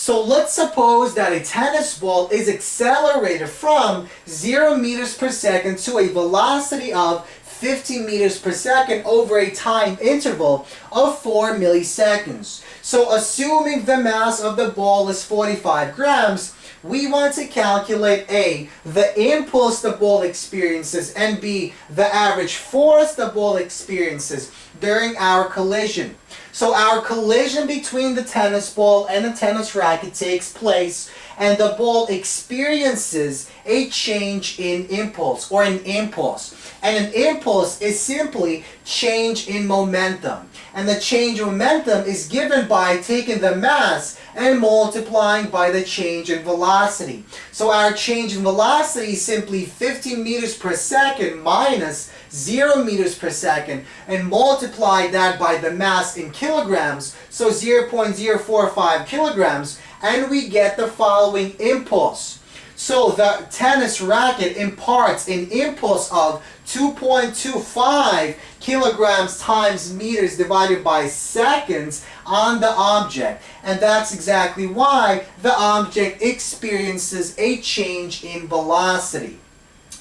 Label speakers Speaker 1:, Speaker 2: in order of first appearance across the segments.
Speaker 1: So let's suppose that a tennis ball is accelerated from 0 meters per second to a velocity of 50 meters per second over a time interval of 4 milliseconds. So assuming the mass of the ball is 45 grams, we want to calculate A, the impulse the ball experiences, and B, the average force the ball experiences during our collision. So our collision between the tennis ball and the tennis racket takes place, and the ball experiences a change in impulse, or an impulse. And an impulse is simply change in momentum. And the change in momentum is given by taking the mass and multiplying by the change in velocity. So our change in velocity is simply 50 meters per second minus 0 meters per second, and multiply that by the mass in kilograms, so 0.045 kilograms, and we get the following impulse. So the tennis racket imparts an impulse of 2.25 kilograms times meters divided by seconds on the object. And that's exactly why the object experiences a change in velocity.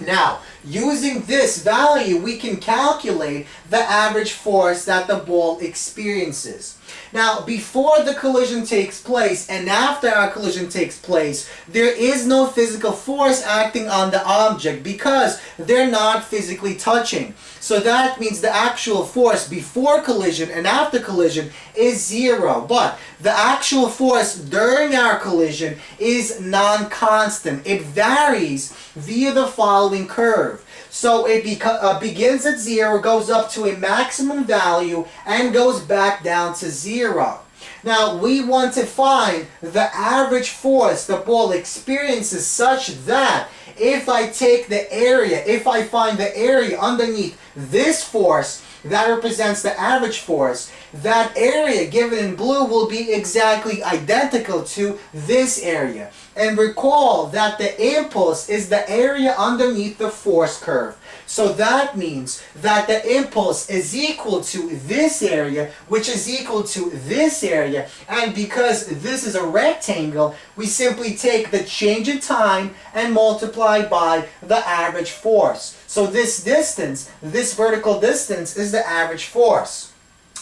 Speaker 1: Now, using this value, we can calculate the average force that the ball experiences. Now, before the collision takes place and after our collision takes place, there is no physical force acting on the object because they're not physically touching. So that means the actual force before collision and after collision is 0. But the actual force during our collision is non-constant. It varies via the following curve. So it begins at 0, goes up to a maximum value, and goes back down to 0. Now, we want to find the average force the ball experiences such that if I take the area, if I find the area underneath this force that represents the average force, that area given in blue will be exactly identical to this area. And recall that the impulse is the area underneath the force curve. So that means that the impulse is equal to this area, which is equal to this area. And because this is a rectangle, we simply take the change in time and multiply by the average force. So this distance, this vertical distance, is the average force.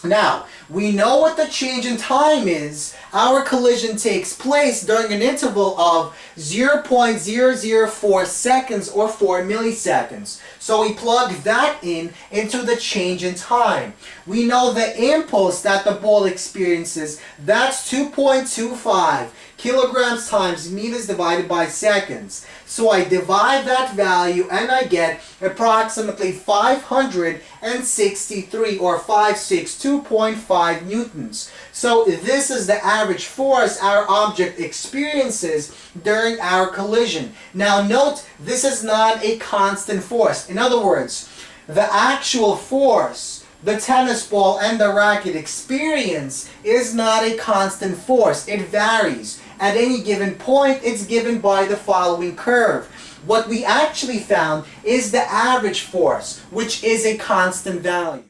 Speaker 1: Now, we know what the change in time is. Our collision takes place during an interval of 0.004 seconds or 4 milliseconds. So we plug that in into the change in time. We know the impulse that the ball experiences, that's 2.25 kilograms times meters divided by seconds. So I divide that value and I get approximately 563 or 562.5 newtons. So this is the average force our object experiences during our collision. Now note, this is not a constant force. In other words, the actual force the tennis ball and the racket experience is not a constant force. It varies. At any given point, it's given by the following curve. What we actually found is the average force, which is a constant value.